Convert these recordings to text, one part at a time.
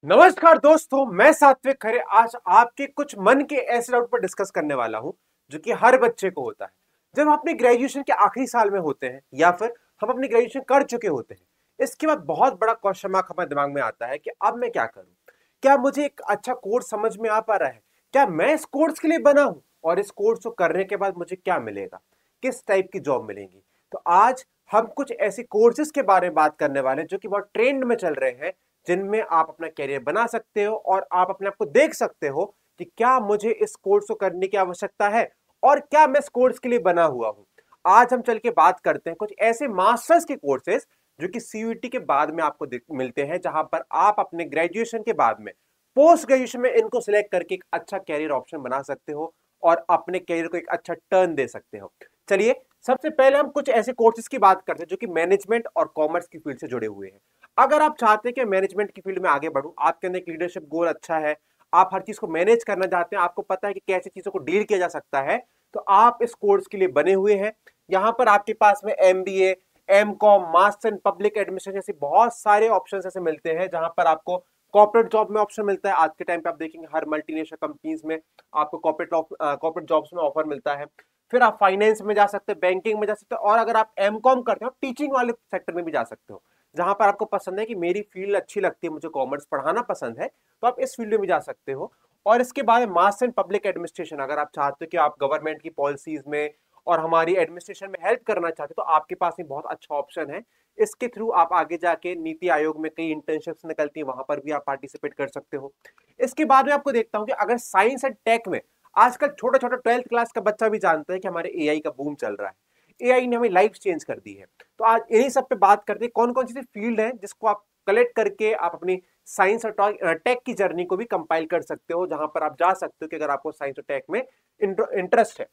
नमस्कार दोस्तों, मैं सात्विक खरे आज आपके कुछ मन के ऐसे डाउट पर डिस्कस करने वाला हूं जो कि हर बच्चे को होता है जब हम अपने ग्रेजुएशन के आखिरी साल में होते हैं या फिर हम अपनी ग्रेजुएशन कर चुके होते हैं। इसके बाद बहुत बड़ा क्वेश्चन मार्क हमारे दिमाग में आता है कि अब मैं क्या करूं। क्या मुझे एक अच्छा कोर्स समझ में आ पा रहा है? क्या मैं इस कोर्स के लिए बना हूं? और इस कोर्स को करने के बाद मुझे क्या मिलेगा? किस टाइप की जॉब मिलेगी? तो आज हम कुछ ऐसे कोर्सेज के बारे में बात करने वाले हैं जो कि बहुत ट्रेंड में चल रहे हैं, जिनमें आप अपना करियर बना सकते हो और आप अपने आप को देख सकते हो कि क्या मुझे इस कोर्स को करने की आवश्यकता है और क्या मैं इस कोर्स के लिए बना हुआ हूं। आज हम चल के बात करते हैं कुछ ऐसे मास्टर्स के कोर्सेज जो कि सीयूईटी के बाद में आपको मिलते हैं, जहां पर आप अपने ग्रेजुएशन के बाद में पोस्ट ग्रेजुएशन में इनको सिलेक्ट करके एक अच्छा कैरियर ऑप्शन बना सकते हो और अपने कैरियर को एक अच्छा टर्न दे सकते हो। चलिए, सबसे पहले हम कुछ ऐसे कोर्सेज की बात करते हैं जो कि मैनेजमेंट और कॉमर्स की फील्ड से जुड़े हुए हैं। अगर आप चाहते हैं कि मैनेजमेंट की फील्ड में आगे बढ़ूं, आपके अंदर एक लीडरशिप गोल अच्छा है, आप हर चीज को मैनेज करना चाहते हैं, आपको पता है कि कैसे चीजों को डील किया जा सकता है, तो आप इस कोर्स के लिए बने हुए हैं। यहाँ पर आपके पास में MBA, MCom, master in public administration जैसे बहुत सारे ऑप्शन ऐसे मिलते हैं, जहां पर आपको कॉर्पोरेट जॉब में ऑप्शन मिलता है। आज के टाइम पे आप देखेंगे हर मल्टीनेशनल कंपनीज में आपको कॉर्पोरेट जॉब्स में ऑफर मिलता है। फिर आप फाइनेंस में जा सकते हैं, बैंकिंग में जा सकते हो, और अगर आप एमकॉम करते हो टीचिंग वाले सेक्टर में भी जा सकते हो। जहां पर आपको पसंद है कि मेरी फील्ड अच्छी लगती है, मुझे कॉमर्स पढ़ाना पसंद है, तो आप इस फील्ड में भी जा सकते हो। और इसके बाद मास्टर इन पब्लिक एडमिनिस्ट्रेशन, अगर आप चाहते हो कि आप गवर्नमेंट की पॉलिसीज में और हमारी एडमिनिस्ट्रेशन में हेल्प करना चाहते हो, तो आपके पास में बहुत अच्छा ऑप्शन है। इसके थ्रू आप आगे जाके नीति आयोग में कई इंटर्नशिप्स निकलती हैं, वहां पर भी आप पार्टिसिपेट कर सकते हो। इसके बाद में आपको देखता हूं कि अगर साइंस एंड टेक में आजकल छोटा छोटा 12th क्लास का बच्चा भी जानता है कि हमारे एआई का बूम चल रहा है, एआई ने हमें लाइफ चेंज कर दी है। तो आज इन्हीं सब पे बात करते हैं, कौन कौन सी फील्ड है जिसको आप कलेक्ट करके आप अपनी साइंस और टेक की जर्नी को भी कंपाइल कर सकते हो, जहां पर आप जा सकते हो कि अगर आपको साइंस और टेक में इंटरेस्ट है।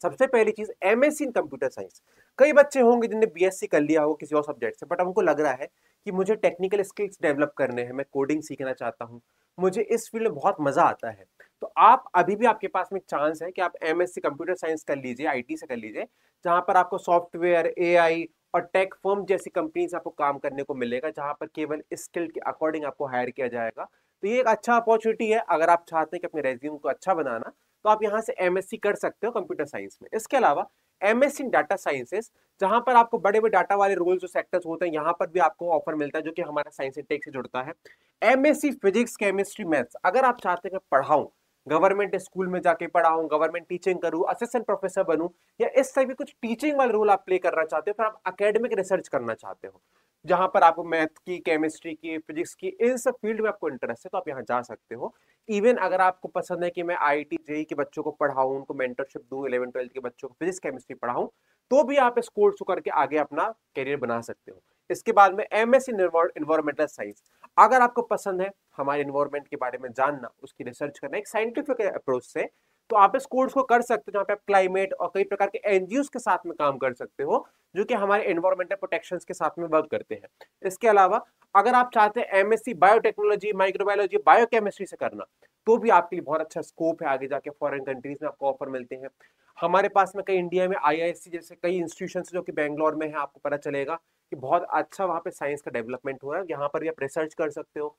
सबसे पहली चीज, एमएससी इन कंप्यूटर साइंस। कई बच्चे होंगे जिन्होंने बीएससी कर लिया हो किसी और सब्जेक्ट से, बट उनको लग रहा है कि मुझे टेक्निकल स्किल्स डेवलप करने हैं, मैं कोडिंग सीखना चाहता हूं, मुझे इस फील्ड में बहुत मजा आता है। तो आप अभी भी आपके पास में एक चांस है कि आप एमएससी कंप्यूटर साइंस कर लीजिए, आईटी से कर लीजिए, जहां पर आपको सॉफ्टवेयर, एआई और टेक फर्म जैसी कंपनीज आपको काम करने को मिलेगा, जहां पर केवल स्किल के अकॉर्डिंग आपको हायर किया जाएगा। तो ये एक अच्छा अपॉर्चुनिटी है। अगर आप चाहते हैं कि अपने रेज्यूम को अच्छा बनाना, तो आप यहाँ से एमएससी कर सकते हो कंप्यूटर साइंस में। इसके अलावा एमएससी इन डाटा साइंसेस, जहां पर आपको बड़े बड़े डाटा वाले रोल जो सेक्टर्स होते हैं, यहाँ पर भी आपको ऑफर मिलता है, जो कि हमारा साइंस एंड टेक से जुड़ता है। एमएससी फिजिक्स, केमिस्ट्री, मैथ्स, अगर आप चाहते हैं कि पढ़ाऊं, गवर्नमेंट स्कूल में जाके पढ़ाऊं, गवर्नमेंट टीचिंग करूं, असिस्टेंट प्रोफेसर बनूं, या इस तरह की कुछ टीचिंग वाले रोल आप प्ले करना चाहते हो, फिर आप एकेडमिक रिसर्च करना चाहते हो, जहां पर आपको मैथ की, केमिस्ट्री की, फिजिक्स की, इन सब फील्ड में आपको इंटरेस्ट है, तो आप यहाँ जा सकते हो। इवन अगर आपको पसंद है कि मैं आईआईटी जेई के बच्चों को पढ़ाऊं, उनको मेंटरशिप दूं, 11th 12th के बच्चों को फिजिक्स केमिस्ट्री पढ़ाऊं, तो भी आप इस कोर्स को करके आगे अपना करियर बना सकते हो। इसके बाद में एमएससी इन्वायरमेंटल साइंस, अगर आपको पसंद है हमारे इन्वायरमेंट के बारे में जानना, उसकी रिसर्च करना एक साइंटिफिक अप्रोच से, तो आप इस कोर्स को कर सकते हो, जहाँ पे आप क्लाइमेट और कई प्रकार के एनजीओ के साथ में काम कर सकते हो, जो कि हमारे एनवायरमेंटल प्रोटेक्शन के साथ में वर्क करते हैं। इसके अलावा अगर आप चाहते हैं एमएससी बायोटेक्नोलॉजी, माइक्रोबायोलॉजी, बायोकेमिस्ट्री से करना, तो भी आपके लिए बहुत अच्छा स्कोप है, आगे जाके फॉरेन कंट्रीज में आपको ऑफर मिलते हैं। हमारे पास में कई इंडिया में आईआईएससी जैसे कई इंस्टीट्यूशन जो कि बेंगलोर में है, आपको पता चलेगा कि बहुत अच्छा वहाँ पे साइंस का डेवलपमेंट हो रहा है, यहाँ पर भी आप रिसर्च कर सकते हो।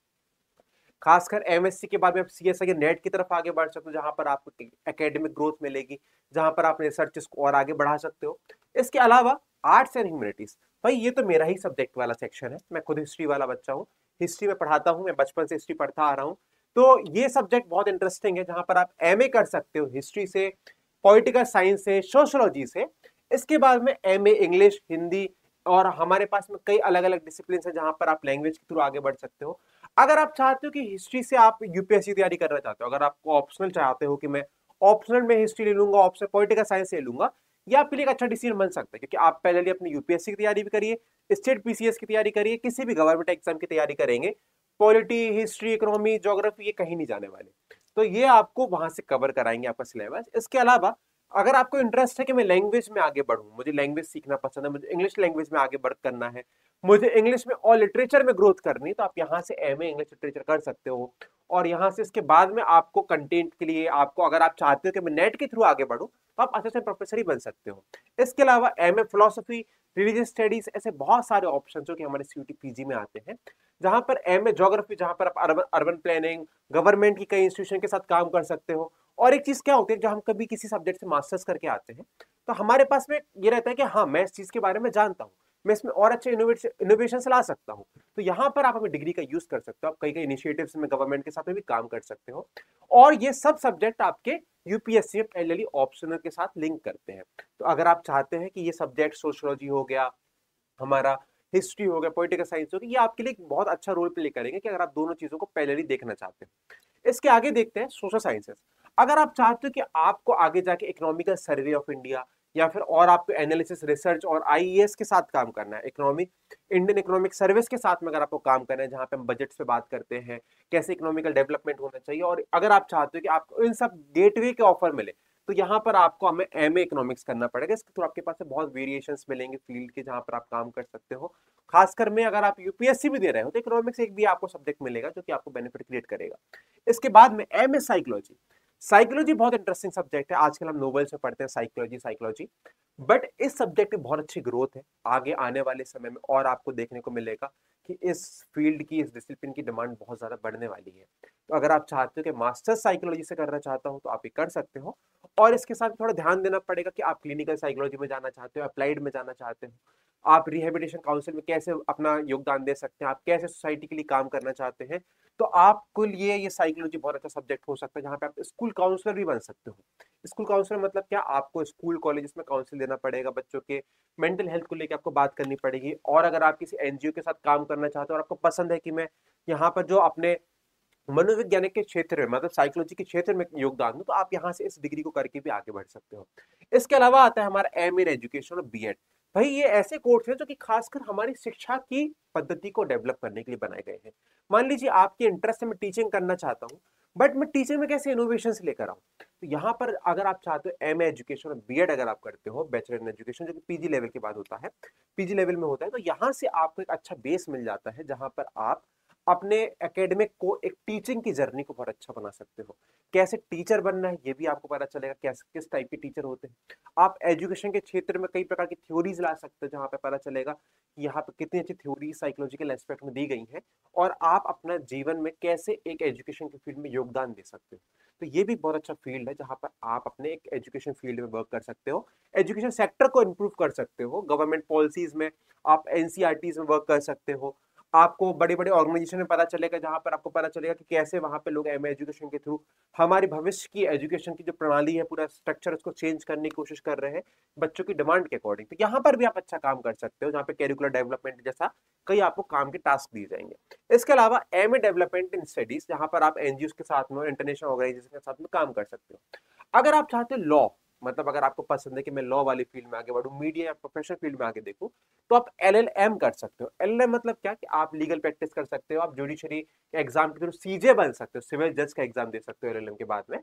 खासकर एमएससी के बाद में आप सीएसआई नेट की तरफ आगे बढ़ सकते हो, जहां पर आपको एकेडमिक ग्रोथ मिलेगी, जहां पर आप रिसर्च को और आगे बढ़ा सकते हो। इसके अलावा आर्ट्स एंड ह्यूमैनिटीज, भाई ये तो मेरा ही सब्जेक्ट वाला सेक्शन है, मैं खुद हिस्ट्री वाला बच्चा हूँ, हिस्ट्री में पढ़ाता हूँ, मैं बचपन से हिस्ट्री पढ़ता आ रहा हूँ। तो ये सब्जेक्ट बहुत इंटरेस्टिंग है, जहां पर आप एमए कर सकते हो हिस्ट्री से, पॉलिटिकल साइंस से, सोशोलॉजी से। इसके बाद में एमए इंग्लिश, हिंदी, और हमारे पास में कई अलग अलग डिसिप्लिन है, जहां पर आप लैंग्वेज के थ्रू आगे बढ़ सकते हो। अगर आप चाहते हो कि हिस्ट्री से आप यूपीएससी तैयारी करना चाहते हो, अगर आपको ऑप्शनल चाहते हो कि मैं ऑप्शनल में हिस्ट्री ले लूंगा, ऑप्शनल पॉलिटिकल साइंस ले लूंगा, ये आपके लिए एक अच्छा डिसीजन बन सकता है, क्योंकि आप पहले अपनी यूपीएससी की तैयारी भी करिए, स्टेट पीसीएस की तैयारी करिए, किसी भी गवर्नमेंट एग्जाम की तैयारी करेंगे, पॉलिटी, हिस्ट्री, इकोनॉमी, ज्योग्राफी, ये कहीं नहीं जाने वाले। तो ये आपको वहां से कवर कराएंगे आपका सिलेबस। इसके अलावा अगर आपको इंटरेस्ट है कि मैं लैंग्वेज में आगे बढ़ूं, मुझे लैंग्वेज सीखना पसंद है, मुझे इंग्लिश लैंग्वेज में आगे वर्क करना है, मुझे इंग्लिश में और लिटरेचर में ग्रोथ करनी है, तो आप यहाँ से एमए इंग्लिश लिटरेचर कर सकते हो। और यहाँ से इसके बाद में आपको कंटेंट के लिए, आपको अगर आप चाहते हो कि मैं नेट के थ्रू आगे बढ़ूं, तो आप असिस्टेंट प्रोफेसर ही बन सकते हो। इसके अलावा एमए फिलोसफी, रिलीजियस स्टडीज, ऐसे बहुत सारे ऑप्शन जो कि हमारे सीयूटी पीजी में आते हैं, जहां पर एमए ज्योग्राफी, जहां पर आप अर्बन अर्बन प्लानिंग, गवर्नमेंट की कई इंस्टीट्यूशन के साथ काम कर सकते हो। और एक चीज क्या होती है, जब हम कभी किसी सब्जेक्ट से मास्टर्स करके आते हैं, तो हमारे पास में ये रहता है कि हाँ, मैं इस चीज के बारे में जानता हूँ, मैं इसमें और अच्छे इनोवेशन ला सकता हूँ। तो यहाँ पर आप अपनी डिग्री का यूज कर सकते हो, आप कई कई इनिशिएटिव्स में गवर्नमेंट के साथ में भी काम कर सकते हो। और ये सब सब्जेक्ट आपके यूपीएससी में पैरेलली ऑप्शनल के साथ लिंक करते हैं। तो अगर आप चाहते हैं कि ये सब्जेक्ट सोशियोलॉजी हो गया, हमारा हिस्ट्री हो गया, पॉलिटिकल साइंस हो गया, ये आपके लिए एक बहुत अच्छा रोल प्ले करेंगे कि अगर आप दोनों चीजों को पैरेलली देखना चाहते हो। इसके आगे देखते हैं सोशल साइंसेस। अगर आप चाहते हो कि आपको आगे जाके इकोनॉमिकल सर्वे ऑफ इंडिया या फिर और आपको एनालिसिस, रिसर्च और आईईएस के साथ काम करना है, इकोनॉमिक इंडियन इकोनॉमिक सर्विस के साथ में अगर आपको काम करना है, जहां पे हम बजट्स पे बात करते हैं, कैसे इकोनॉमिकल डेवलपमेंट होना चाहिए, और अगर आप चाहते हो कि आपको इन सब गेटवे के ऑफर मिले, तो यहाँ पर आपको हमें एमए इकोनॉमिक्स करना पड़ेगा। इसके थ्रू आपके पास से बहुत वेरिएशंस मिलेंगे फील्ड के, जहां पर आप काम कर सकते हो। खासकर में अगर आप यूपीएससी भी दे रहे हो, तो इकोनॉमिक्स एक भी आपको सब्जेक्ट मिलेगा जो कि आपको बेनिफिट क्रिएट करेगा। इसके बाद में एमए साइकोलॉजी। साइकोलॉजी बहुत इंटरेस्टिंग सब्जेक्ट है, आजकल हम नोवेल्स में पढ़ते हैं साइकोलॉजी, बट इस सब्जेक्ट में बहुत अच्छी ग्रोथ है आगे आने वाले समय में, और आपको देखने को मिलेगा कि इस फील्ड की, इस डिसिप्लिन की डिमांड बहुत ज्यादा बढ़ने वाली है। तो अगर आप चाहते हो कि मास्टर्स साइकोलॉजी से करना चाहता हूं, तो आप ये कर सकते हो। और इसके साथ थोड़ा ध्यान देना पड़ेगा कि आप क्लिनिकल साइकोलॉजी में जाना चाहते हो, अप्लाइड में जाना चाहते हो, आप रिहेबिलिटेशन काउंसिल में कैसे अपना योगदान दे सकते हैं, आप कैसे सोसाइटी के लिए काम करना चाहते हैं, तो आपके लिए ये साइकोलॉजी बहुत अच्छा सब्जेक्ट हो सकता है, जहां पे आप स्कूल काउंसलर भी बन सकते हो। स्कूल काउंसलर मतलब क्या, आपको स्कूल कॉलेजेस में काउंसिल देना पड़ेगा, बच्चों के मेंटल हेल्थ को लेकर आपको बात करनी पड़ेगी। और अगर आप किसी एनजीओ के साथ काम करना चाहते हो और आपको पसंद है कि मैं यहाँ पर जो अपने मनोवैज्ञानिक के क्षेत्र में, मतलब साइकोलॉजी के क्षेत्र में योगदान दूं, तो आप यहाँ से इस डिग्री को करके भी आगे बढ़ सकते हो। इसके अलावा आता है हमारा एम इन एजुकेशन और बीएड। भाई ये ऐसे कोर्स हैं जो कि खासकर हमारी शिक्षा की पद्धति को डेवलप करने के लिए बनाए गए हैं। मान लीजिए आपके इंटरेस्ट है, मैं टीचिंग करना चाहता हूँ, बट मैं टीचिंग में कैसे इनोवेशन लेकर आऊँ, तो यहाँ पर अगर आप चाहते हो एम एजुकेशन और बीएड अगर आप करते हो, बैचलर इन एजुकेशन, जो कि पीजी लेवल के बाद होता है, पीजी लेवल में होता है, तो यहाँ से आपको एक अच्छा बेस मिल जाता है, जहां पर आप अपने एकेडमिक को, एक टीचिंग की जर्नी को बहुत अच्छा बना सकते हो। कैसे टीचर बनना है ये भी आपको पता चलेगा, कैसे किस टाइप के टीचर होते हैं। आप एजुकेशन के क्षेत्र में कई प्रकार की थ्योरीज ला सकते हो, जहां पे पता चलेगा कि यहाँ पे कितनी अच्छी थ्योरी साइकोलॉजिकल एस्पेक्ट में दी गई हैं, और आप अपना जीवन में कैसे एक एजुकेशन के फील्ड में योगदान दे सकते हो। तो ये भी बहुत अच्छा फील्ड है, जहां पर आप अपने एक एजुकेशन फील्ड में वर्क कर सकते हो, एजुकेशन सेक्टर को इंप्रूव कर सकते हो, गवर्नमेंट पॉलिसीज में आप एनसीईआरटीज में वर्क कर सकते हो। आपको बड़े बड़े ऑर्गेनाइजेशन में पता चलेगा, जहां पर आपको पता चलेगा कि कैसे वहां पे लोग एमए एजुकेशन के थ्रू हमारे भविष्य की एजुकेशन की जो प्रणाली है, पूरा स्ट्रक्चर, उसको चेंज करने की कोशिश कर रहे हैं बच्चों की डिमांड के अकॉर्डिंग। तो यहाँ पर भी आप अच्छा काम कर सकते हो, जहाँ पे कैरिकुलर डेवलपमेंट जैसा कई आपको काम के टास्क दिए जाएंगे। इसके अलावा एमए डेवलपमेंट इन स्टडीज, जहां पर आप एनजीओ के साथ में, इंटरनेशनल ऑर्गेनाइजेशन के साथ में काम कर सकते हो। अगर आप चाहते हो लॉ, मतलब अगर आपको पसंद है कि मैं लॉ वाली फील्ड में आगे बढ़ूं, मीडिया या प्रोफेशनल फील्ड में आगे देखूं, तो आप एलएलएम कर सकते हो। एलएलएम मतलब क्या, कि आप लीगल प्रैक्टिस कर सकते हो, आप जुडिशरी एग्जाम के थ्रू सीजे बन सकते हो, सिविल जज का एग्जाम दे सकते हो एलएलएम के बाद में।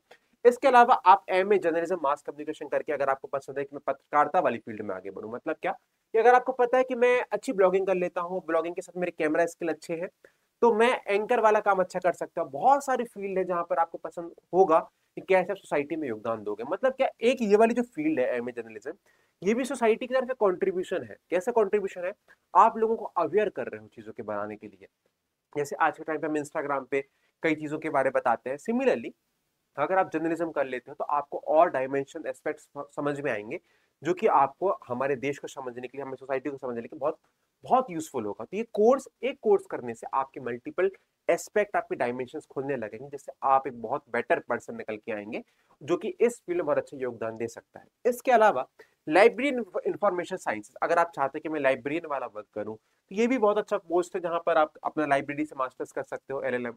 इसके अलावा आप एमए जर्नलिज्म मास कम्युनिकेशन करके, अगर आपको पसंद है कि मैं पत्रकारिता वाली फील्ड में आगे बढ़ूं, मतलब क्या, कि अगर आपको पता है कि मैं अच्छी ब्लॉगिंग कर लेता हूँ, ब्लॉगिंग के साथ मेरे कैमरा स्किल अच्छे हैं, तो मैं एंकर वाला काम अच्छा कर सकता हूँ। बहुत सारी फील्ड है जहां पर आपको पसंद होगा कि कैसे आप सोसाइटी में योगदान दोगे। मतलब क्या, एक ये वाली जो फील्ड है एमए जर्नलिज्म, ये भी सोसाइटी की तरफ से कंट्रीब्यूशन है। कैसे कंट्रीब्यूशन है, आप लोगों को अवेयर कर रहे हो चीजों के बनाने के लिए। जैसे आज के टाइम पे हम इंस्टाग्राम पे कई चीजों के बारे में बताते हैं, सिमिलरली अगर आप जर्नलिज्म कर लेते हो, तो आपको और डायमेंशन एस्पेक्ट्स समझ में आएंगे, जो कि आपको हमारे देश को समझने के लिए, हमारी सोसाइटी को समझने के लिए बहुत बहुत यूजफुल होगा। तो ये कोर्स, एक कोर्स करने से आपके मल्टीपल एस्पेक्ट, आपके डायमेंशंस खुलने लगेंगे, जिससे आप एक बहुत बेटर पर्सन निकल के आएंगे, जो कि इस फील्ड में बहुत अच्छा योगदान दे सकता है। इसके अलावा लाइब्रेरी इंफॉर्मेशन साइंस, अगर आप चाहते हैं कि मैं लाइब्रेरियन वाला वर्क करूं, तो ये भी बहुत अच्छा पोस्ट है, जहां पर आप अपना लाइब्रेरी से मास्टर्स कर सकते हो, एलएलएम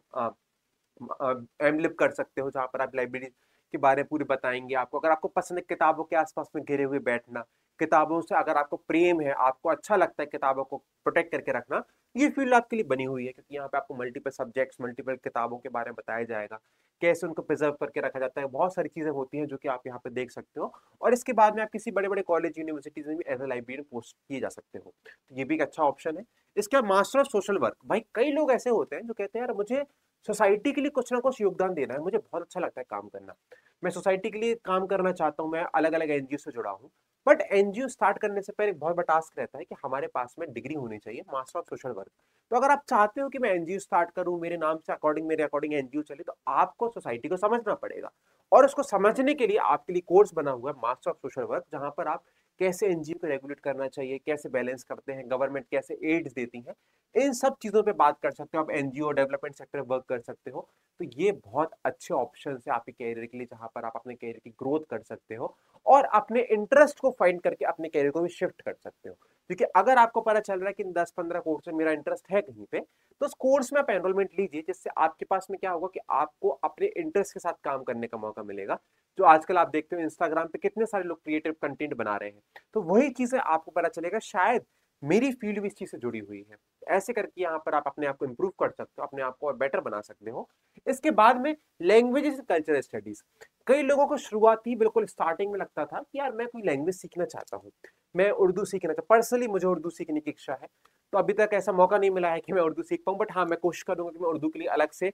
एमलिप कर सकते हो, जहां पर आप लाइब्रेरी के बारे में पूरी बताएंगे आपको। अगर आपको पसंद है किताबों के आसपास में घिरे हुए बैठना, किताबों से अगर आपको प्रेम है, आपको अच्छा लगता है किताबों को प्रोटेक्ट करके रखना, ये फील्ड आपके लिए बनी हुई है, क्योंकि यहाँ पे आपको मल्टीपल सब्जेक्ट्स, मल्टीपल किताबों के बारे में बताया जाएगा, कैसे उनको प्रिजर्व करके रखा जाता है, बहुत सारी चीजें होती हैं जो कि आप यहाँ पे देख सकते हो। और इसके बाद में आप किसी बड़े बड़े कॉलेज यूनिवर्सिटीज में भी एज ए लाइब्रेरियन पोस्ट किए जा सकते हो, तो ये भी एक अच्छा ऑप्शन है। इसके बाद मास्टर ऑफ सोशल वर्क, भाई कई लोग ऐसे होते हैं जो कहते हैं यार मुझे सोसाइटी के लिए कुछ ना कुछ योगदान देना है, मुझे बहुत अच्छा लगता है काम करना, मैं सोसाइटी के लिए काम करना चाहता हूँ, मैं अलग अलग एनजीओ से जुड़ा हूँ। बट एनजीओ स्टार्ट करने से पहले एक बहुत बड़ा टास्क रहता है कि हमारे पास में डिग्री होनी चाहिए, मास्टर ऑफ सोशल वर्क। तो अगर आप चाहते हो कि मैं एनजीओ स्टार्ट करूं, मेरे नाम से अकॉर्डिंग, मेरे अकॉर्डिंग एनजीओ चले, तो आपको सोसाइटी को समझना पड़ेगा। और उसको समझने के लिए आपके लिए कोर्स बना हुआ है मास्टर ऑफ सोशल वर्क, जहां पर आप कैसे एनजीओ को रेगुलेट करना चाहिए, कैसे बैलेंस करते हैं, गवर्नमेंट कैसे एड्स देती है, इन सब चीजों पे बात कर सकते हो आप। एनजीओ डेवलपमेंट सेक्टर वर्क कर सकते हो। तो ये बहुत अच्छे ऑप्शन है आपके कैरियर के लिए, जहां पर आप अपने कैरियर की ग्रोथ कर सकते हो और अपने इंटरेस्ट को फाइंड करके अपने कैरियर को भी शिफ्ट कर सकते हो। क्योंकि अगर आपको पता चल रहा है कि 10-15 कोर्स में मेरा इंटरेस्ट है कहीं पे, तो उस कोर्स में आप एनरोलमेंट लीजिए, जिससे आपके पास में क्या होगा कि आपको अपने इंटरेस्ट के साथ काम करने का मौका मिलेगा। जो आजकल आप देखते हो इंस्टाग्राम पे कितने सारे लोग क्रिएटिव कंटेंट बना रहे हैं, तो वही चीजें आपको पता चलेगा शायद मेरी फील्ड भी इस चीज से जुड़ी हुई है। ऐसे करके यहाँ पर आप अपने आप को इंप्रूव कर सकते हो, अपने आप को बेटर बना सकते हो। इसके बाद में लैंग्वेजेस कल्चरल स्टडीज, कई लोगों को शुरुआती बिल्कुल स्टार्टिंग में लगता था कि यार मैं कोई लैंग्वेज सीखना चाहता हूँ, मैं उर्दू सीखना चाहता हूँ, पर्सनली मुझे उर्दू सीखने की इच्छा है। तो अभी तक ऐसा मौका नहीं मिला है कि मैं उर्दू सीख पाऊँ, बट हाँ मैं कोशिश करूंगा कि मैं उर्दू के लिए अलग से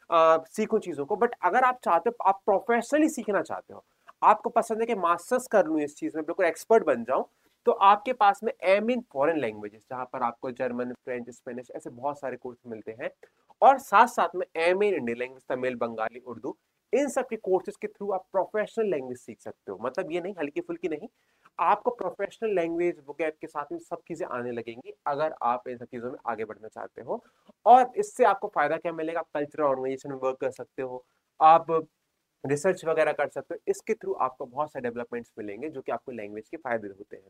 सीखूं चीजों को। बट अगर आप चाहते हो, आप प्रोफेशनली सीखना चाहते हो, आपको पसंद है कि मास्टर्स कर लूँ इस चीज में, बिल्कुल एक्सपर्ट बन जाऊं, तो आपके पास में एम इन फॉरेन लैंग्वेजेस, जहां पर आपको जर्मन, फ्रेंच, स्पेनिश, ऐसे बहुत सारे कोर्स मिलते हैं। और साथ साथ में M in Indian language, Tamil, Bengali, Urdu, इन सब के कोर्सेज के थ्रू आप प्रोफेशनल लैंग्वेज सीख सकते हो। मतलब ये नहीं हल्की फुल्की नहीं, आपको प्रोफेशनल लैंग्वेज वोकैब के साथ में सब चीजें आने लगेंगी अगर आप इन सब चीजों में आगे बढ़ना चाहते हो। और इससे आपको फायदा क्या मिलेगा, आप कल्चरल ऑर्गेनाइजेशन में वर्क कर सकते हो, आप रिसर्च वगैरह कर सकते हो। इसके थ्रू आपको बहुत सारे डेवलपमेंट्स मिलेंगे जो कि आपको लैंग्वेज के फायदे होते हैं।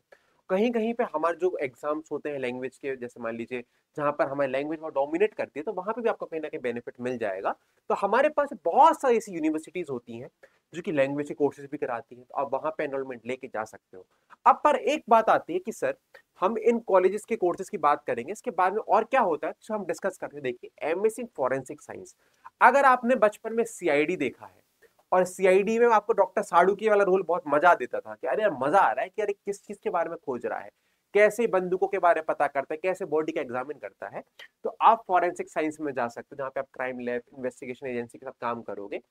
कहीं कहीं पे हमारे जो एग्जाम्स होते हैं लैंग्वेज के, जैसे मान लीजिए जहां पर हमारी लैंग्वेज बहुत डोमिनेट करती है, तो वहां पे भी आपको कहीं ना कहीं बेनिफिट मिल जाएगा। तो हमारे पास बहुत सारी ऐसी यूनिवर्सिटीज होती हैं जो कि लैंग्वेज के कोर्सेज भी कराती हैं, तो आप वहां पे एनरोलमेंट लेके जा सकते हो। अब पर एक बात आती है कि सर हम इन कॉलेजेस के कोर्सेज की बात करेंगे, इसके बाद में और क्या होता है, तो हम डिस्कस करते हैं। देखिए एमएससी इन फॉरेंसिक साइंस, अगर आपने बचपन में सीआईडी देखा है, और सीआईडी में आपको डॉक्टर साडुकी वाला रोल बहुत मजा देता था कि अरे यार मजा आ रहा है कि अरे किस चीज के बारे में खोज रहा है, कैसे बंदूकों के बारे में पता करता है, कैसे बॉडी का एग्जामिन करता है। तो आप फॉरेंसिक साइंस में जा सकते हो, जहाँ पे आप क्राइम लैब, इन्वेस्टिगेशन एजेंसी के साथ काम करोगे।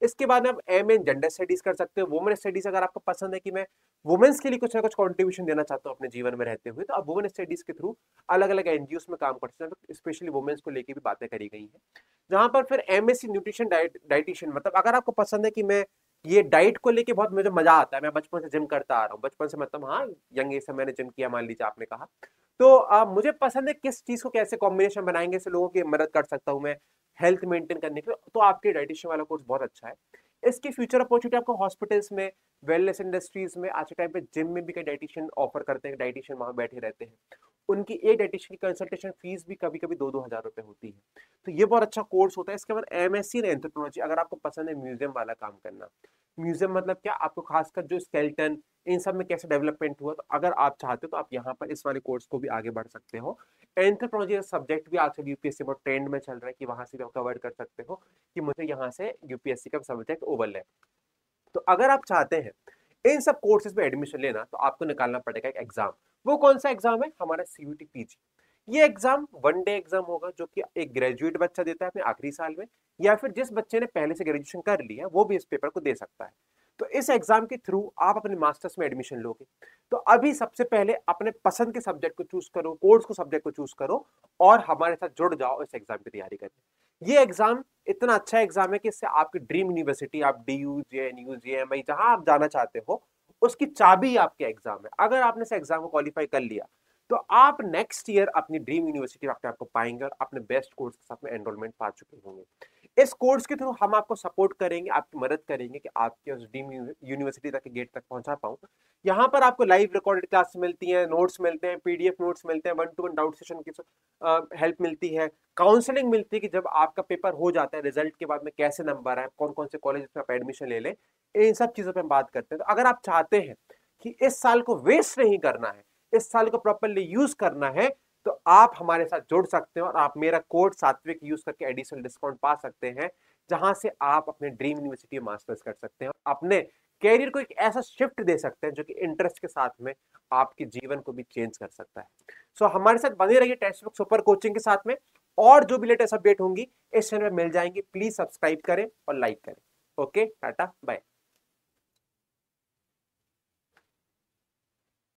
इसके बाद में आप एम इन जेंडर स्टडीज कर सकते हो, वुमेन स्टडीज, अगर आपको पसंद है कि मैं वुमेन्स के लिए कुछ ना कुछ कॉन्ट्रीब्यूशन देना चाहता हूँ अपने जीवन में रहते हुए, तो आप वुमेन स्टडीज के थ्रू अलग अलग एनजीओ में काम कर सकते हैं। स्पेशली वुमेन्स को लेकर भी बातें करी गई है। जहां पर फिर एमएससी न्यूट्रिशन डाइटिशियन, मतलब अगर आपको पसंद है कि मैं ये डाइट को लेके बहुत मुझे मजा आता है, मैं बचपन से जिम करता आ रहा हूँ, बचपन से मतलब हाँ यंग एज से मैंने जिम किया मान लीजिए आपने कहा, तो मुझे पसंद है किस चीज को कैसे कॉम्बिनेशन बनाएंगे से लोगों की मदद कर सकता हूँ मैं हेल्थ मेंटेन करने के लिए, तो आपके डाइटिशियन वाला कोर्स बहुत अच्छा है। इसकी फ्यूचर अपॉर्चुनिटी आपको हॉस्पिटल्स में, वेलनेस इंडस्ट्रीज में, आज के टाइम पे जिम में भी कई डाइटिशियन ऑफर करते हैं, डाइटिशियन वहां बैठे रहते हैं। उनकी एक डाइटिशियन की कंसल्टेशन फीस भी कभी कभी 2-2 हजार रुपए होती है। तो ये बहुत अच्छा कोर्स होता है। इसके बाद एमएससी इन एंथ्रोपोलॉजी, अगर आपको पसंद है म्यूजियम वाला काम करना, म्यूजियम मतलब क्या, आपको खासकर जो स्केलेटन इन सब में कैसे डेवलपमेंट हुआ, तो अगर आप चाहते हो तो आप यहाँ पर इस वाले कोर्स को भी आगे बढ़ सकते हो। एंथ्रोपोलॉजी सब्जेक्ट भी आजकल यूपीएससी बहुत ट्रेंड में चल रहा है कि वहां से भी आप कवर कर सकते हो कि मुझे यहाँ से यूपीएससी का सब्जेक्ट ओवरलैप। तो अगर आप चाहते हैं इन सब कोर्सेज में एडमिशन लेना, तो आपको निकालना पड़ेगा एक एग्जाम। वो कौन सा एग्जाम है, हमारा सीयूटी पीजी। ये एग्जाम 1 डे एग्जाम होगा जो कि एक ग्रेजुएट बच्चा देता है अपने आखिरी साल में, या फिर जिस बच्चे ने पहले से ग्रेजुएशन कर लिया वो भी इस पेपर को दे सकता है। तो इस एग्जाम के थ्रू आप अपने मास्टर्स में एडमिशन लोगे। तो अभी सबसे पहले अपने पसंद के सब्जेक्ट को चूज करो, कोर्स को सब्जेक्ट को चूज करो, और हमारे साथ जुड़ जाओ इस एग्जाम की तैयारी करने। ये एग्जाम इतना अच्छा एग्जाम है कि इससे आपकी ड्रीम यूनिवर्सिटी, आप डीयू, जेएनयू, जेएमआई, जहां आप जाना चाहते हो, उसकी चाबी आपके एग्जाम है। अगर आपने इस एग्जाम को क्वालिफाई कर लिया, तो आप नेक्स्ट ईयर अपनी ड्रीम यूनिवर्सिटी अपने आपको पाएंगे और अपने बेस्ट कोर्स के साथ में एनरोलमेंट पा चुके होंगे। इस कोर्स के थ्रू हम आपको सपोर्ट करेंगे, आपकी मदद करेंगे कि आपके उस ड्रीम यूनिवर्सिटी तक के गेट तक पहुंचा पाऊं। यहाँ पर आपको लाइव रिकॉर्डेड क्लास मिलती हैं, नोट्स मिलते हैं, पीडीएफ नोट्स मिलते हैं, 1-to-1 डाउट सेशन की हेल्प मिलती है, काउंसलिंग मिलती है कि जब आपका पेपर हो जाता है, रिजल्ट के बाद में कैसे नंबर आए, कौन कौन से कॉलेज में आप एडमिशन ले लें, इन सब चीजों पर हम बात करते हैं। तो अगर आप चाहते हैं कि इस साल को वेस्ट नहीं करना है, इस साल को प्रॉपरली यूज करना है, तो आप हमारे साथ जुड़ सकते हैं और आप मेरा कोड सात्विक यूज करके एडिशनल डिस्काउंट पा सकते हैं, जहां से आप अपने ड्रीम यूनिवर्सिटी में मास्टर्स कर सकते हैं और अपने कैरियर को एक ऐसा शिफ्ट दे सकते हैं जो कि इंटरेस्ट के साथ में आपके जीवन को भी चेंज कर सकता है। सो हमारे साथ बने रहिए टेक्स्ट बुक सुपर कोचिंग के साथ में, और जो भी लेटेस्ट अपडेट होंगी इस चैनल में मिल जाएंगी। प्लीज सब्सक्राइब करें और लाइक करें। Okay, tata bye.